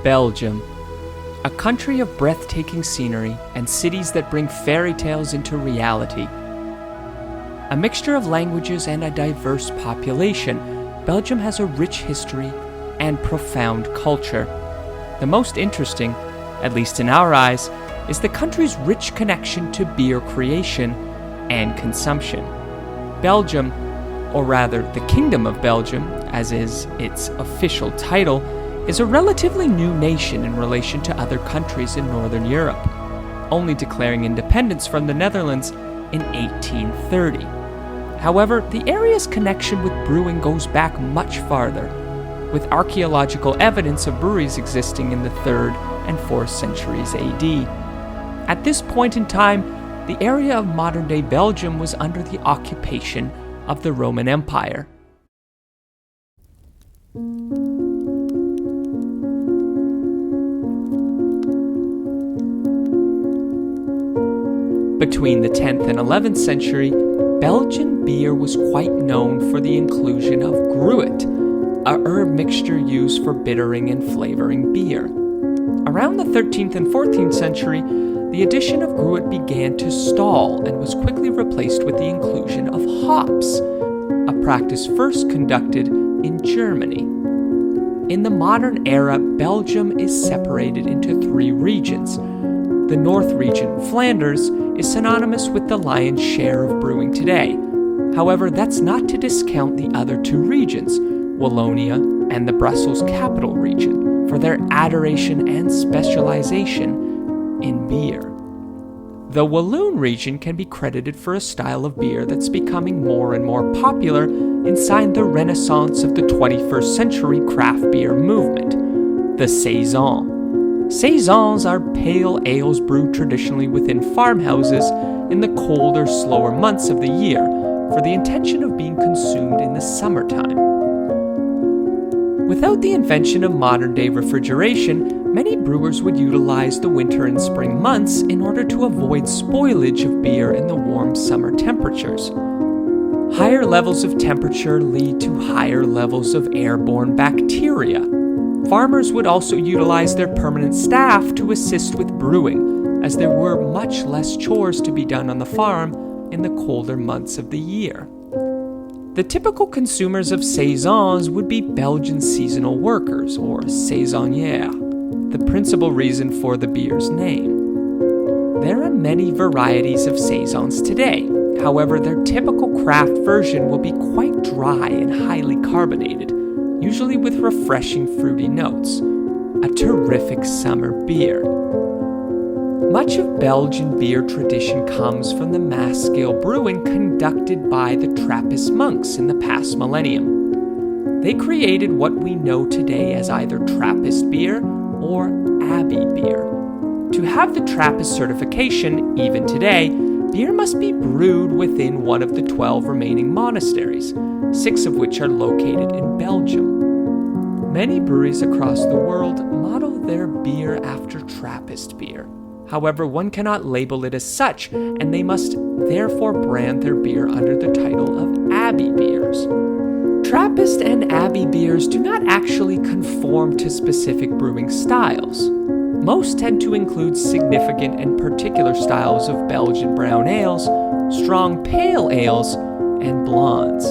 Belgium, a country of breathtaking scenery and cities that bring fairy tales into reality. A mixture of languages and a diverse population, Belgium has a rich history and profound culture. The most interesting, at least in our eyes, is the country's rich connection to beer creation and consumption. Belgium, or rather the Kingdom of Belgium, as is its official title, is a relatively new nation in relation to other countries in Northern Europe, only declaring independence from the Netherlands in 1830. However, the area's connection with brewing goes back much farther, with archaeological evidence of breweries existing in the 3rd and 4th centuries AD. At this point in time, the area of modern-day Belgium was under the occupation of the Roman Empire. Between the 10th and 11th century, Belgian beer was quite known for the inclusion of gruit, a herb mixture used for bittering and flavoring beer. Around the 13th and 14th century, the addition of gruit began to stall and was quickly replaced with the inclusion of hops, a practice first conducted in Germany. In the modern era, Belgium is separated into 3 regions. The North region, Flanders, is synonymous with the lion's share of brewing today. However, that's not to discount the other 2 regions, Wallonia and the Brussels capital region, for their adoration and specialization in beer. The Walloon region can be credited for a style of beer that's becoming more and more popular inside the renaissance of the 21st century craft beer movement, the Saison. Saisons are pale ales brewed traditionally within farmhouses in the colder, slower months of the year for the intention of being consumed in the summertime. Without the invention of modern-day refrigeration, many brewers would utilize the winter and spring months in order to avoid spoilage of beer in the warm summer temperatures. Higher levels of temperature lead to higher levels of airborne bacteria. Farmers would also utilize their permanent staff to assist with brewing, as there were much less chores to be done on the farm in the colder months of the year. The typical consumers of saisons would be Belgian seasonal workers, or saisonnières, the principal reason for the beer's name. There are many varieties of saisons today. However, their typical craft version will be quite dry and highly carbonated, usually with refreshing fruity notes. A terrific summer beer. Much of Belgian beer tradition comes from the mass-scale brewing conducted by the Trappist monks in the past millennium. They created what we know today as either Trappist beer or abbey beer. To have the Trappist certification, even today, beer must be brewed within one of the 12 remaining monasteries, 6 of which are located in Belgium. Many breweries across the world model their beer after Trappist beer. However, one cannot label it as such, and they must therefore brand their beer under the title of abbey beers. Trappist and abbey beers do not actually conform to specific brewing styles. Most tend to include significant and particular styles of Belgian brown ales, strong pale ales, and blondes.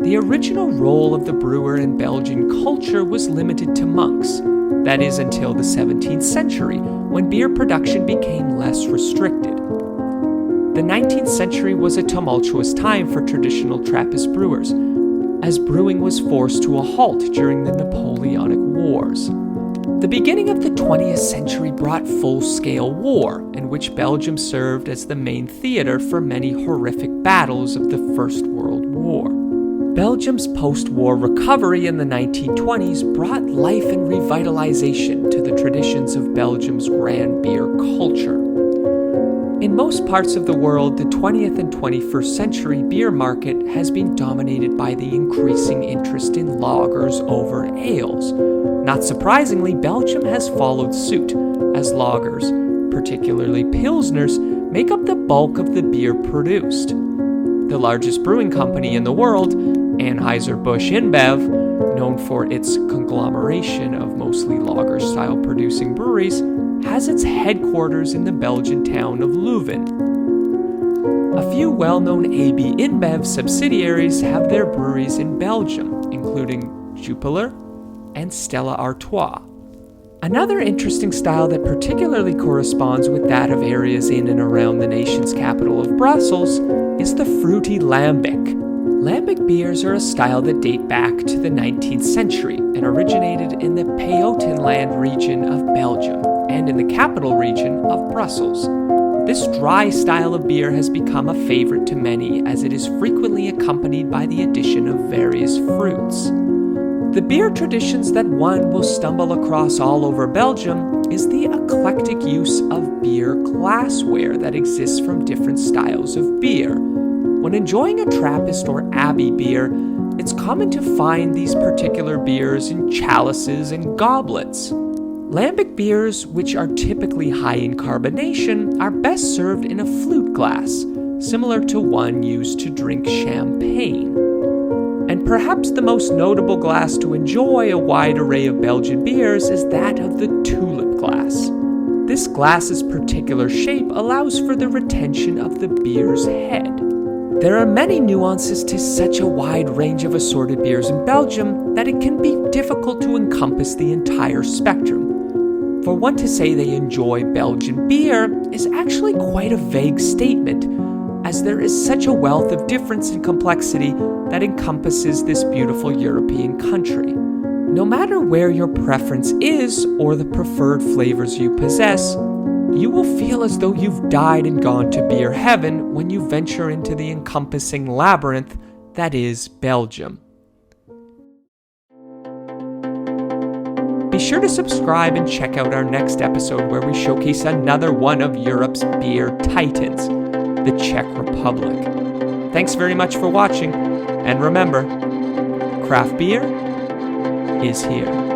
The original role of the brewer in Belgian culture was limited to monks, that is until the 17th century, when beer production became less restricted. The 19th century was a tumultuous time for traditional Trappist brewers, as brewing was forced to a halt during the Napoleonic Wars. The beginning of the 20th century brought full-scale war, in which Belgium served as the main theater for many horrific battles of the First World War. Belgium's post-war recovery in the 1920s brought life and revitalization to the traditions of Belgium's grand beer culture. In most parts of the world, the 20th and 21st century beer market has been dominated by the increasing interest in lagers over ales. Not surprisingly, Belgium has followed suit, as lagers, particularly pilsners, make up the bulk of the beer produced. The largest brewing company in the world, Anheuser-Busch InBev, known for its conglomeration of mostly lager-style producing breweries, has its headquarters in the Belgian town of Leuven. A few well-known abbey InBev subsidiaries have their breweries in Belgium, including Jupiler and Stella Artois. Another interesting style that particularly corresponds with that of areas in and around the nation's capital of Brussels is the fruity lambic. Lambic beers are a style that date back to the 19th century and originated in the Pajottenland region of Belgium and in the capital region of Brussels. This dry style of beer has become a favorite to many as it is frequently accompanied by the addition of various fruits. The beer traditions that one will stumble across all over Belgium is the eclectic use of beer glassware that exists from different styles of beer. When enjoying a Trappist or abbey beer, it's common to find these particular beers in chalices and goblets. Lambic beers, which are typically high in carbonation, are best served in a flute glass, similar to one used to drink champagne. And perhaps the most notable glass to enjoy a wide array of Belgian beers is that of the tulip glass. This glass's particular shape allows for the retention of the beer's head. There are many nuances to such a wide range of assorted beers in Belgium that it can be difficult to encompass the entire spectrum. For one to say they enjoy Belgian beer is actually quite a vague statement, as there is such a wealth of difference and complexity that encompasses this beautiful European country. No matter where your preference is or the preferred flavors you possess, you will feel as though you've died and gone to beer heaven when you venture into the encompassing labyrinth that is Belgium. Be sure to subscribe and check out our next episode where we showcase another one of Europe's beer titans, the Czech Republic. Thanks very much for watching, and remember, craft beer is here.